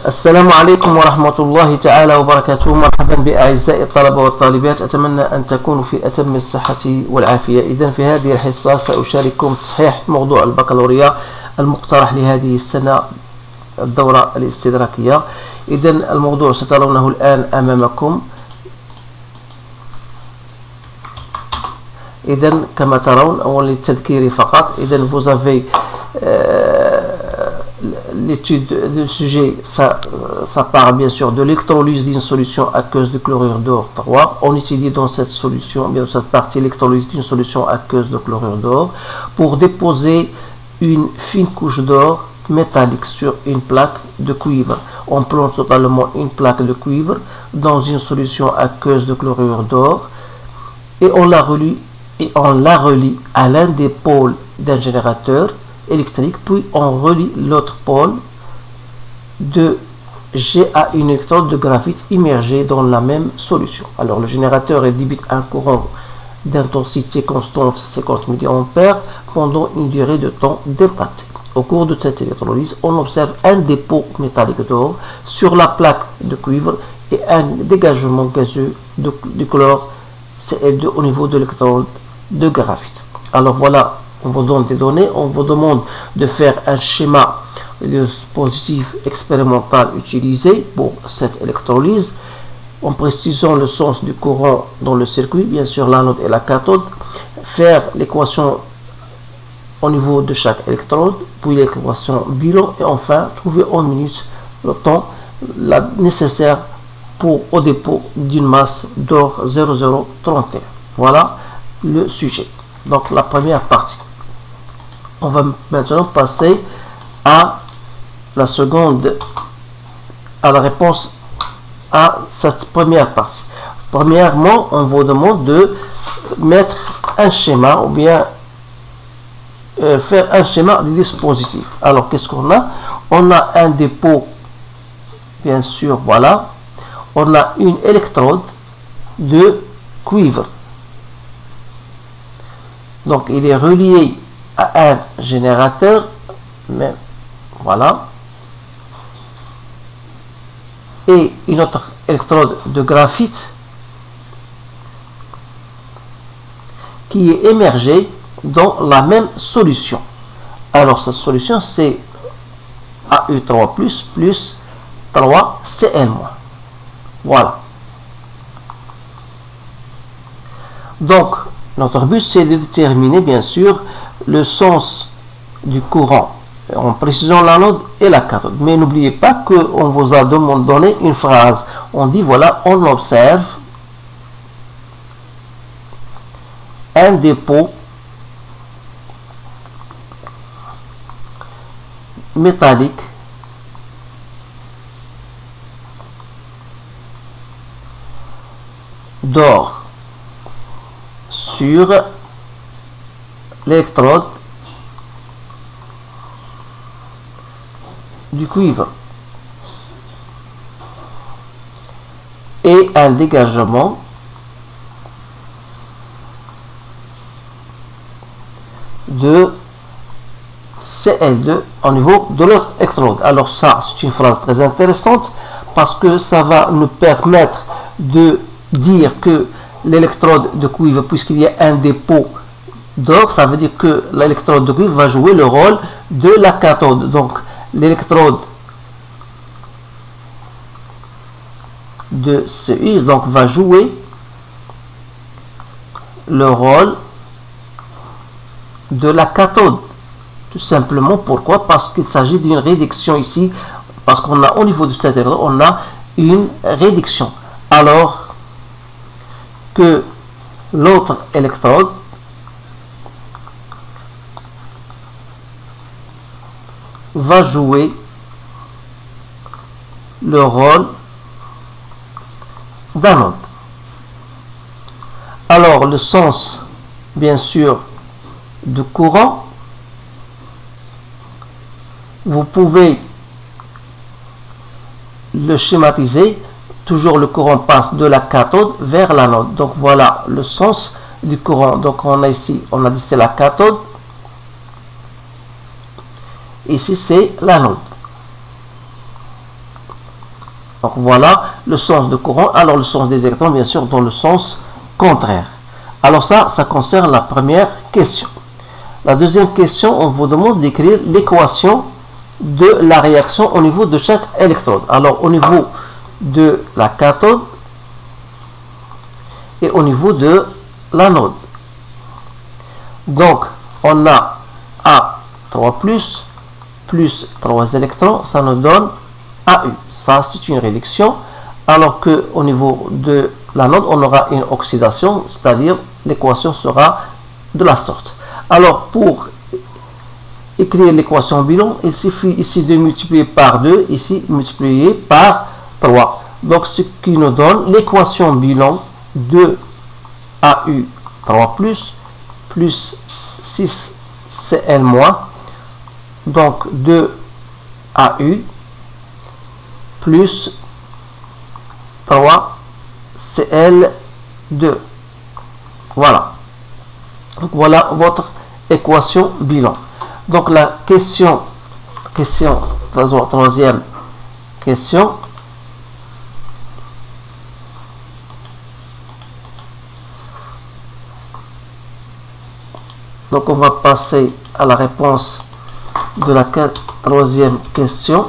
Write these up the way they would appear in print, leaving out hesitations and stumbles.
السلام عليكم ورحمة الله تعالى وبركاته. مرحبا بأعزائي الطلبة والطالبات، أتمنى أن تكونوا في أتم الصحة والعافية. إذن في هذه الحصة سأشارككم تصحيح موضوع البكالوريا المقترح لهذه السنة الدورة الاستدراكية. إذن الموضوع سترونه الآن أمامكم. إذن كما ترون، أولا للتذكير فقط، إذن vous avez l'étude du sujet, ça part bien sûr de l'électrolyse d'une solution aqueuse de chlorure d'or 3. On étudie dans cette solution, bien sûr, cette partie l'électrolyse d'une solution aqueuse de chlorure d'or pour déposer une fine couche d'or métallique sur une plaque de cuivre. On plonge totalement une plaque de cuivre dans une solution aqueuse de chlorure d'or et on la relie à l'un des pôles d'un générateur électrique, puis on relie l'autre pôle de G à une électrode de graphite immergée dans la même solution. Alors le générateur débite un courant d'intensité constante 50 mA pendant une durée de temps delta T. Au cours de cette électrolyse, on observe un dépôt métallique d'or sur la plaque de cuivre et un dégagement gazeux du chlore Cl2 au niveau de l'électrode de graphite. Alors voilà, on vous donne des données, on vous demande de faire un schéma de dispositif expérimental utilisé pour cette électrolyse, en précisant le sens du courant dans le circuit, bien sûr l'anode et la cathode, faire l'équation au niveau de chaque électrode, puis l'équation bilan, et enfin trouver en minutes le temps nécessaire au dépôt d'une masse d'or 0031. Voilà le sujet. Donc la première partie. On va maintenant passer à la seconde, à la réponse à cette première partie. Premièrement, on vous demande de mettre un schéma ou bien faire un schéma du dispositif. Alors qu'est-ce qu'on a? On a un dépôt, bien sûr, voilà. On a une électrode de cuivre. Donc il est relié à un générateur, mais voilà, et une autre électrode de graphite qui est émergée dans la même solution. Alors cette solution c'est AU3 plus 3Cl-. Voilà. Donc notre but c'est de déterminer bien sûr le sens du courant en précisant l'anode et la cathode. Mais n'oubliez pas qu'on vous a donné une phrase. On dit voilà, on observe un dépôt métallique d'or sur l'électrode du cuivre et un dégagement de Cl2 au niveau de l'autre électrode. Alors ça, c'est une phrase très intéressante parce que ça va nous permettre de dire que l'électrode de cuivre, puisqu'il y a un dépôt d'or, ça veut dire que l'électrode de cuivre va jouer le rôle de la cathode. Donc l'électrode de CU donc va jouer le rôle de la cathode, tout simplement. Pourquoi? Parce qu'il s'agit d'une réduction ici, parce qu'on a au niveau de cette électrode on a une réduction, alors que l'autre électrode va jouer le rôle d'anode. Alors le sens bien sûr du courant, vous pouvez le schématiser. Toujours le courant passe de la cathode vers l'anode. Donc voilà le sens du courant. Donc on a ici, on a dit c'est la cathode. Ici c'est l'anode. Donc voilà le sens de courant. Alors le sens des électrons, bien sûr, dans le sens contraire. Alors ça concerne la première question. La deuxième question, on vous demande d'écrire l'équation de la réaction au niveau de chaque électrode. Alors au niveau de la cathode et au niveau de l'anode. Donc on a A3+, plus 3 électrons, ça nous donne AU. Ça c'est une réduction, alors que au niveau de l'anode, on aura une oxydation, c'est-à-dire l'équation sera de la sorte. Alors pour écrire l'équation bilan, il suffit ici de multiplier par 2, ici multiplier par 3. Donc ce qui nous donne l'équation bilan de AU3+, plus 6Cl-, donc 2AU plus 3Cl2. Voilà. Donc voilà votre équation bilan. Donc la troisième question. Donc on va passer à la réponse de la troisième question.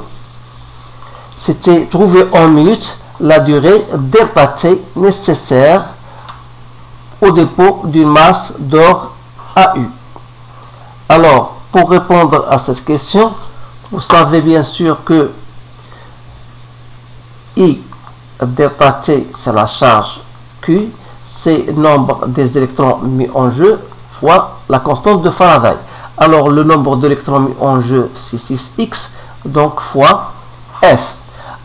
C'était trouver en minutes la durée delta T nécessaire au dépôt d'une masse d'or AU. Alors, pour répondre à cette question, vous savez bien sûr que I delta T, c'est la charge Q, c'est le nombre des électrons mis en jeu fois la constante de Faraday. Alors, le nombre d'électrons mis en jeu, c'est 6x, donc fois F.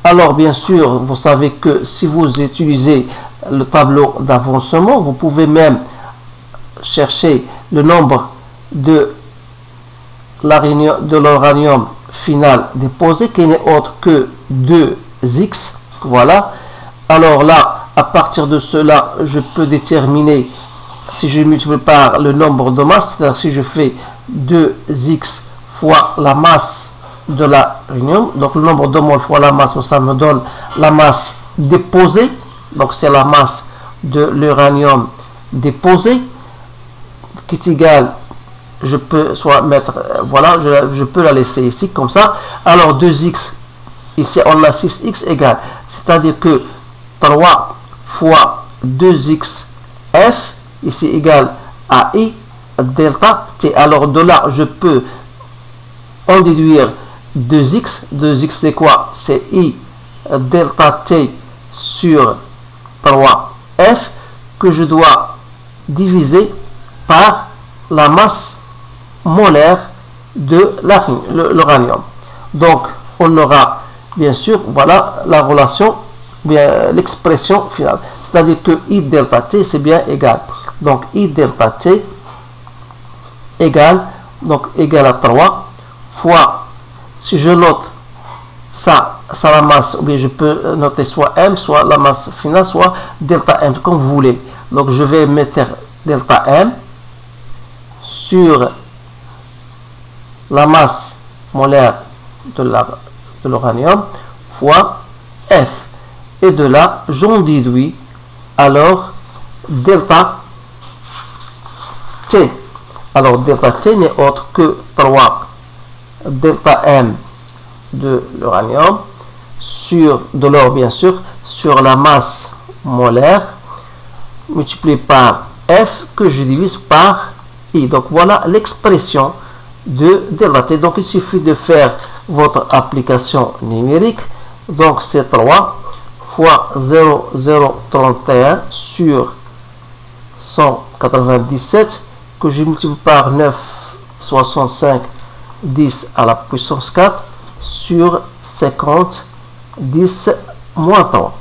Alors, bien sûr, vous savez que si vous utilisez le tableau d'avancement, vous pouvez même chercher le nombre de l'uranium final déposé, qui n'est autre que 2x. Voilà. Alors là, à partir de cela, je peux déterminer, si je multiplie par le nombre de masses, c'est-à-dire si je fais 2x fois la masse de l'uranium, donc le nombre de moles fois la masse, ça me donne la masse déposée, donc c'est la masse de l'uranium déposé, qui est égale, je peux soit mettre, voilà, je peux la laisser ici comme ça. Alors 2x, ici on a 6x égale, c'est-à-dire que 3 fois 2x F, ici égale à I delta T. Alors de là, je peux en déduire 2x. 2x c'est quoi? C'est I delta T sur 3F que je dois diviser par la masse molaire de l'uranium. Donc on aura bien sûr, voilà la relation, bien l'expression finale. C'est-à-dire que I delta T c'est bien égal. Donc I delta T égale, donc égal à 3 fois, si je note ça la masse, ou bien je peux noter soit M, soit la masse finale, soit delta M, comme vous voulez. Donc je vais mettre delta M sur la masse molaire de l'uranium fois F. Et de là, j'en déduis alors delta T. Alors delta T n'est autre que 3 delta M de l'uranium sur de l'or bien sûr, sur la masse molaire multiplié par F que je divise par I. Donc voilà l'expression de delta T. Donc il suffit de faire votre application numérique. Donc c'est 3 fois 0,031 sur 197 que je multiplie par 9,65 10 à la puissance 4 sur 50 10 moins 3.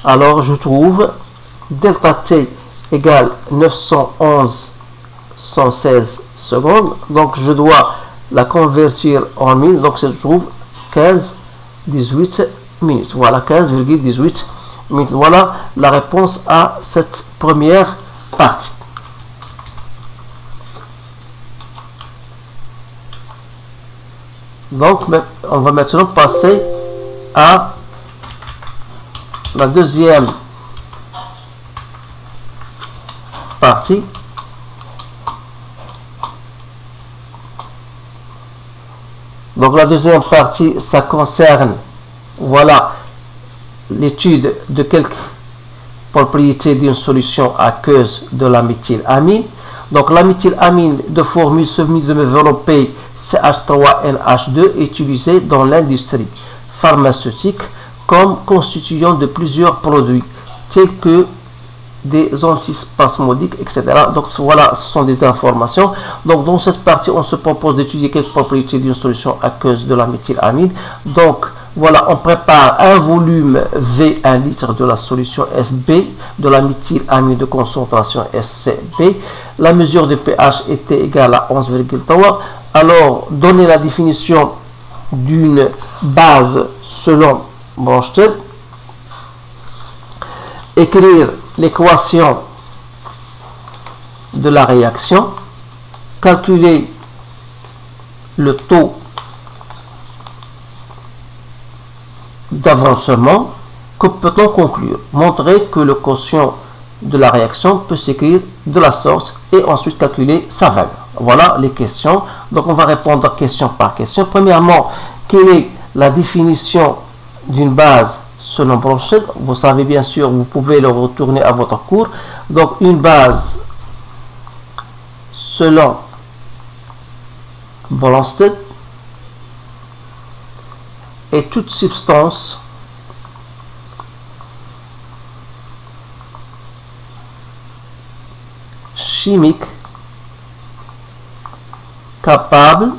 Alors je trouve delta T égale 911,116 secondes. Donc je dois la convertir en minutes. Donc je trouve 15,18 minutes. Voilà, 15,18 minutes. Voilà la réponse à cette première partie. Donc on va maintenant passer à la deuxième partie, donc la deuxième partie, ça concerne, voilà, l'étude de quelques propriétés d'une solution aqueuse de la méthylamine. Donc la méthylamine de formule semi-développée CH3NH2 est utilisée dans l'industrie pharmaceutique comme constituant de plusieurs produits tels que des antispasmodiques, etc. Donc voilà, ce sont des informations. Donc dans cette partie, on se propose d'étudier quelques propriétés d'une solution aqueuse de la méthylamine. Donc voilà, on prépare un volume V, 1 litre de la solution SB de la méthylamine de concentration SCB. La mesure de pH était égale à 11,3. Alors, donner la définition d'une base selon Bronsted. Écrire l'équation de la réaction. Calculer le taux d'avancement. Que peut-on conclure? Montrer que le quotient de la réaction peut s'écrire de la sorte et ensuite calculer sa valeur. Voilà les questions. Donc on va répondre question par question. Premièrement, quelle est la définition d'une base selon Bronsted? Vous savez bien sûr, vous pouvez le retourner à votre cours. Donc une base selon Bronsted est toute substance chimique capable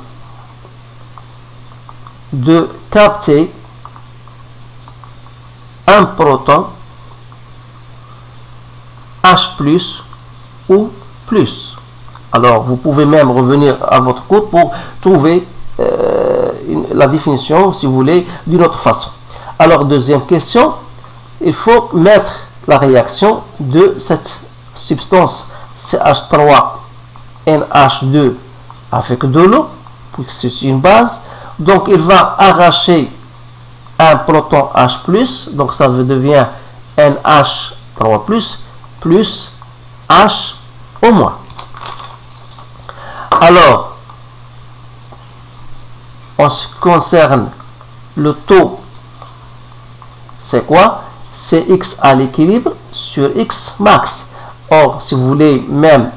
de capter un proton H+ ou plus. Alors vous pouvez même revenir à votre cours pour trouver la définition, si vous voulez, d'une autre façon. Alors deuxième question, il faut mettre la réaction de cette substance CH3NH2 avec de l'eau, puisque c'est une base. Donc il va arracher un proton H+, donc ça devient NH3+, plus H au moins. Alors, en ce qui concerne le taux, c'est quoi? C'est X à l'équilibre sur X max. Or, si vous voulez même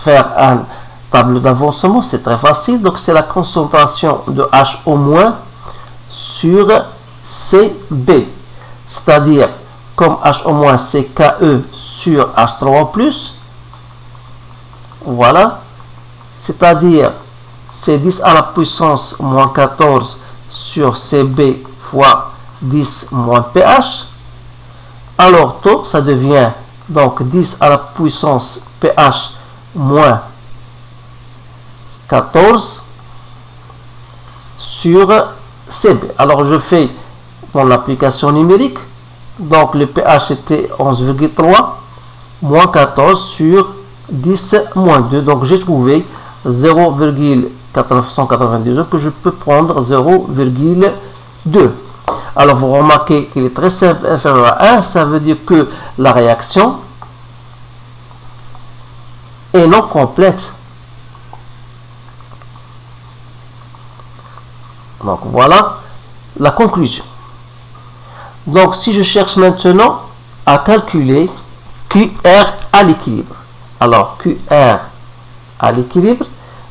faire un tableau d'avancement, c'est très facile. Donc, c'est la concentration de H au moins sur CB. C'est-à-dire, comme H au moins, c'est KE sur H3+. Voilà. C'est-à-dire, c'est 10 à la puissance moins 14 sur CB fois 10 moins pH. Alors, taux, ça devient donc 10 à la puissance pH moins 14 sur CB. Alors, je fais mon application numérique. Donc, le pH était 11,3 moins 14 sur 10 moins 2. Donc, j'ai trouvé 0,492 que je peux prendre 0,2. Alors, vous remarquez qu'il est très simple, inférieur à 1. Ça veut dire que la réaction est non complète. Donc, voilà la conclusion. Donc, si je cherche maintenant à calculer QR à l'équilibre. Alors, QR à l'équilibre,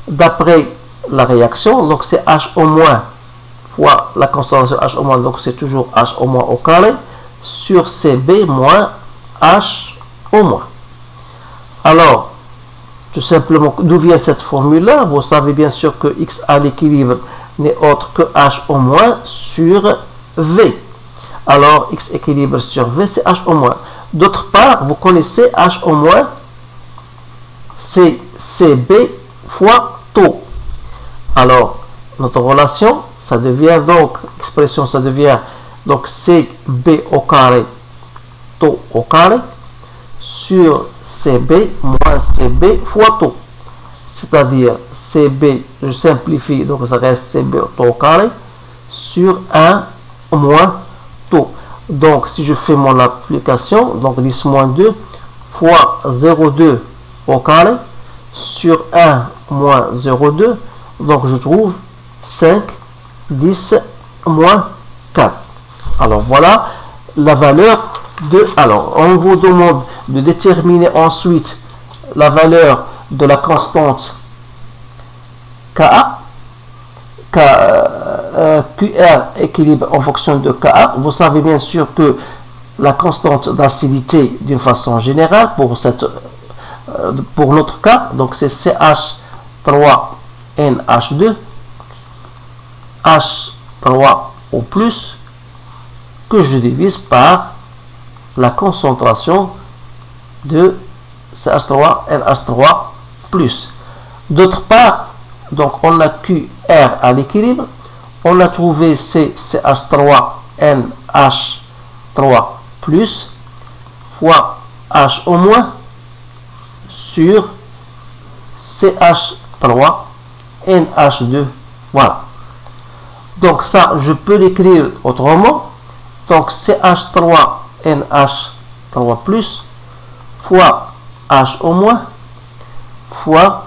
d'après la réaction, donc c'est H au moins fois la concentration H au moins, donc c'est toujours H au moins au carré, sur CB moins H au moins. Alors, tout simplement, d'où vient cette formule-là? Vous savez bien sûr que X à l'équilibre n'est autre que H au moins sur V. Alors, X équilibre sur V, c'est H au moins. D'autre part, vous connaissez H au moins, c'est CB fois taux. Alors, notre relation, ça devient donc, expression, ça devient donc CB au carré, taux au carré, sur CB moins CB fois taux. C'est-à-dire CB, je simplifie, donc ça reste CB taux au carré, sur 1 moins taux. Donc, si je fais mon application, donc 10 moins 2 fois 0,2 au carré sur 1 moins 0,2, donc je trouve 5, 10 moins 4. Alors, voilà la valeur de... Alors, on vous demande de déterminer ensuite la valeur de la constante Ka. QR équilibre en fonction de Ka. Vous savez bien sûr que la constante d'acidité d'une façon générale pour notre cas, donc c'est CH3NH2 H3O+, que je divise par la concentration de CH3NH3+. D'autre part, donc on a QR à l'équilibre, on a trouvé CH3NH3+ fois H au moins sur CH3NH2. Voilà. Donc ça, je peux l'écrire autrement. Donc CH3NH3+ fois H au moins fois,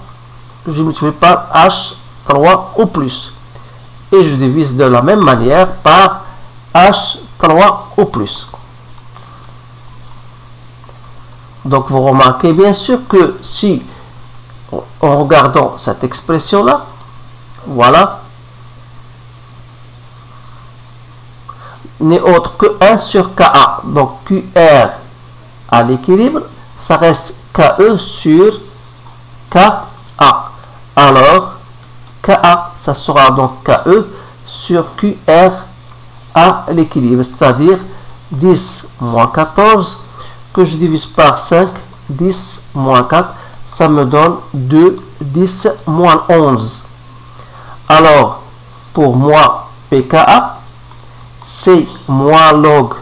je multiplie par H3O+. Et je divise de la même manière par H3O+. Donc vous remarquez bien sûr que si, en regardant cette expression-là, voilà, n'est autre que 1 sur Ka. Donc QR à l'équilibre, ça reste KE sur Ka. Alors, Ka, ça sera donc KE sur QR à l'équilibre, c'est-à-dire 10 moins 14, que je divise par 5, 10 moins 4, ça me donne 2, 10 moins 11. Alors, pour moi, PKA, c'est moins log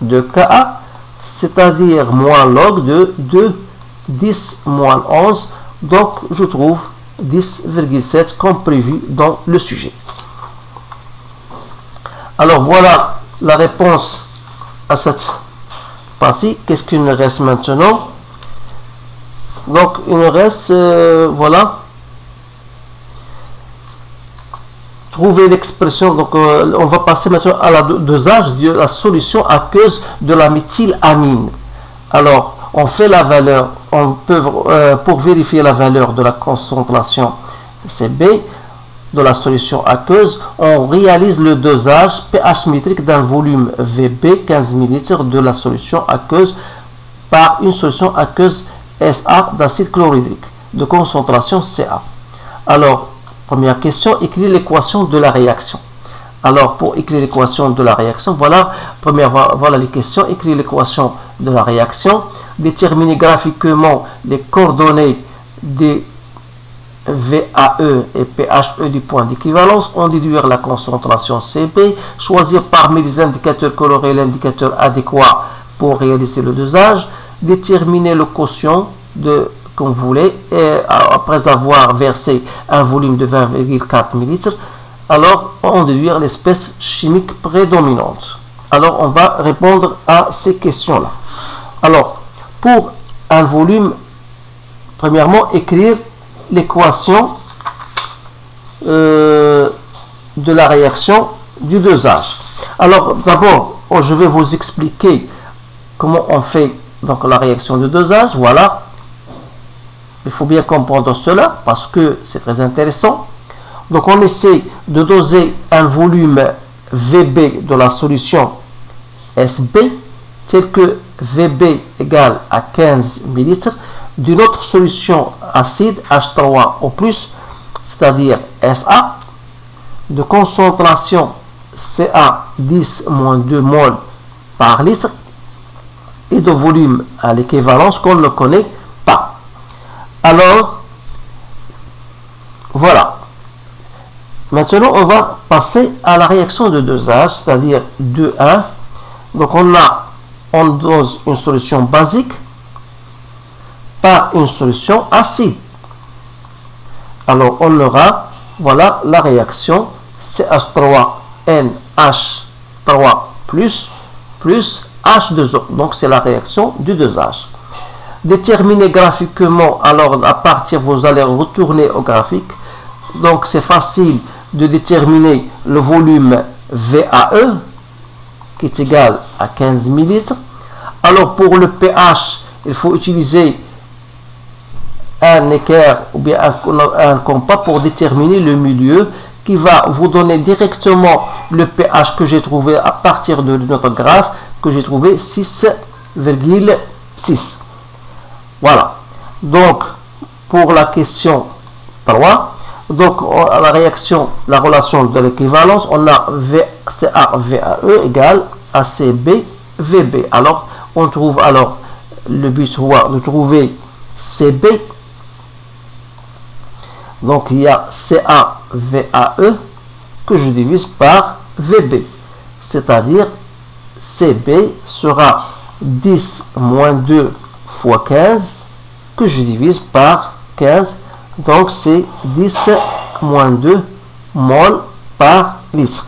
de Ka, c'est-à-dire moins log de 2, 10 moins 11, donc je trouve 10,7 comme prévu dans le sujet. Alors voilà la réponse à cette partie. Qu'est-ce qu'il nous reste maintenant? Donc il nous reste, voilà, trouver l'expression. Donc on va passer maintenant à la dosage de la solution aqueuse de la méthylamine. Alors on fait la valeur, on peut pour vérifier la valeur de la concentration CB de la solution aqueuse, on réalise le dosage pH métrique d'un volume VB 15 ml de la solution aqueuse par une solution aqueuse SA d'acide chlorhydrique de concentration Ca. Alors, première question, écrire l'équation de la réaction. Alors, pour écrire l'équation de la réaction, voilà les questions. Écrire l'équation de la réaction, déterminer graphiquement les coordonnées des VAE et PHE du point d'équivalence, en déduire la concentration CB, choisir parmi les indicateurs colorés l'indicateur adéquat pour réaliser le dosage, déterminer le quotient qu'on voulait, et après avoir versé un volume de 20,4 ml, alors on déduire l'espèce chimique prédominante. Alors on va répondre à ces questions-là. Alors, pour un volume, premièrement, écrire l'équation de la réaction du dosage. Alors d'abord, je vais vous expliquer comment on fait donc la réaction de dosage. Voilà, il faut bien comprendre cela parce que c'est très intéressant. Donc on essaie de doser un volume VB de la solution SB tel que VB égale à 15 ml d'une autre solution acide H3O+, c'est-à-dire SA, de concentration Ca 10-2 mol par litre et de volume à l'équivalence qu'on ne connaît pas. Alors, voilà. Maintenant, on va passer à la réaction de dosage, c'est-à-dire 2,1. Donc, on dose une solution basique par une solution acide. Alors on aura, voilà la réaction CH3NH3+ plus H2O. Donc c'est la réaction du 2H. Déterminer graphiquement, alors à partir, vous allez retourner au graphique. Donc c'est facile de déterminer le volume VAE qui est égal à 15 ml. Alors pour le pH, il faut utiliser un équerre ou bien un compas pour déterminer le milieu qui va vous donner directement le pH que j'ai trouvé à partir de notre graphe que j'ai trouvé 6,6. Voilà. Donc pour la question 3, donc la réaction, la relation de l'équivalence, on a CA-VAE égale ACB VB. Alors on trouve alors le but de trouver CB. Donc il y a CA-VAE que je divise par VB, c'est-à-dire CB sera 10 moins 2 fois 15 que je divise par 15. Donc c'est 10 moins 2 mol par litre.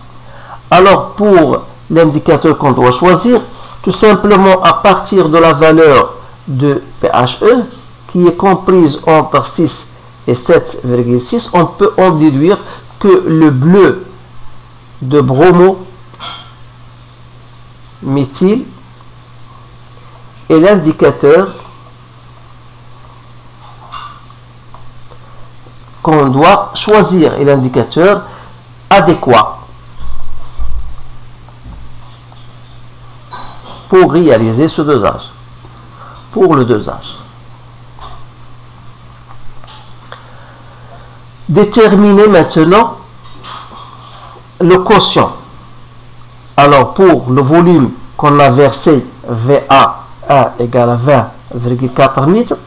Alors pour l'indicateur qu'on doit choisir, tout simplement à partir de la valeur de pHE qui est comprise entre 6 et 7,6, on peut en déduire que le bleu de bromo méthyle est l'indicateur qu'on doit choisir et l'indicateur adéquat pour réaliser ce dosage. Pour le dosage, déterminer maintenant le quotient. Alors pour le volume qu'on a versé VA1 égale à 20,4 litres,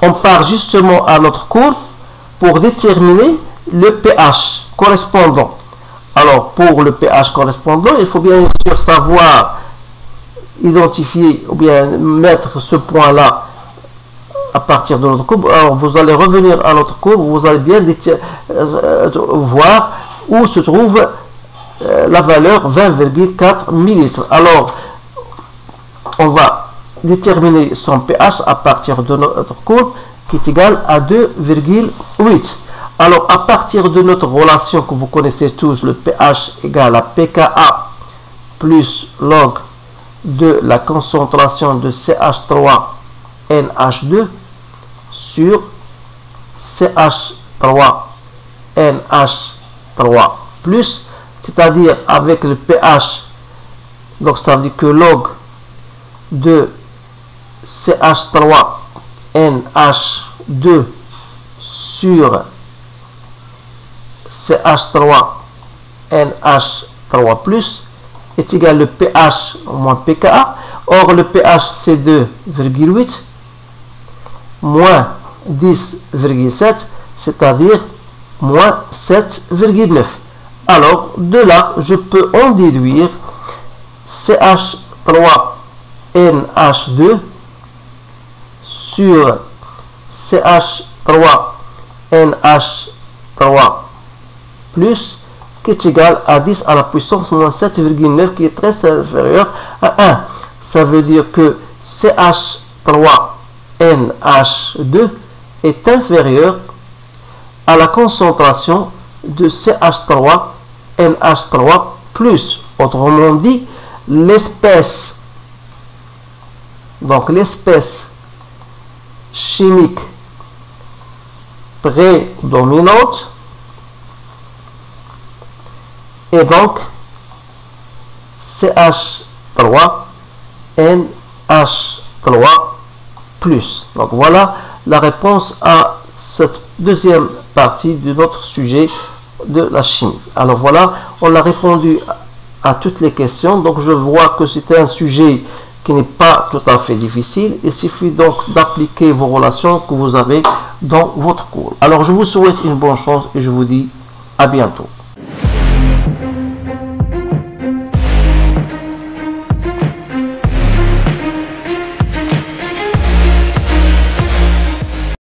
on part justement à notre cours pour déterminer le pH correspondant. Alors pour le pH correspondant, il faut bien sûr savoir identifier ou bien mettre ce point là à partir de notre courbe. Alors vous allez revenir à notre courbe, vous allez bien voir où se trouve la valeur 20,4 ml. Alors on va déterminer son pH à partir de notre courbe qui est égal à 2,8. alors à partir de notre relation que vous connaissez tous, le pH égale à pKa plus log de la concentration de CH3NH2 sur CH3NH3 plus, c'est-à-dire avec le pH, donc ça veut dire que log de CH3NH2 sur CH3NH3 plus est égal au pH moins pKa. Or le pH c'est 2,8 moins 10,7, c'est-à-dire moins 7,9. Alors de là je peux en déduire CH3NH2 sur CH3NH3 plus qui est égal à 10 à la puissance moins 7,9 qui est très inférieur à 1. Ça veut dire que CH3NH2 est inférieur à la concentration de CH3NH3 plus. Autrement dit, l'espèce, donc l'espèce chimique prédominante et donc CH3NH3 plus. Donc voilà la réponse à cette deuxième partie de notre sujet de la chimie. Alors voilà, on a répondu à toutes les questions. Donc je vois que c'était un sujet qui n'est pas tout à fait difficile. Il suffit donc d'appliquer vos relations que vous avez dans votre cours. Alors je vous souhaite une bonne chance et je vous dis à bientôt.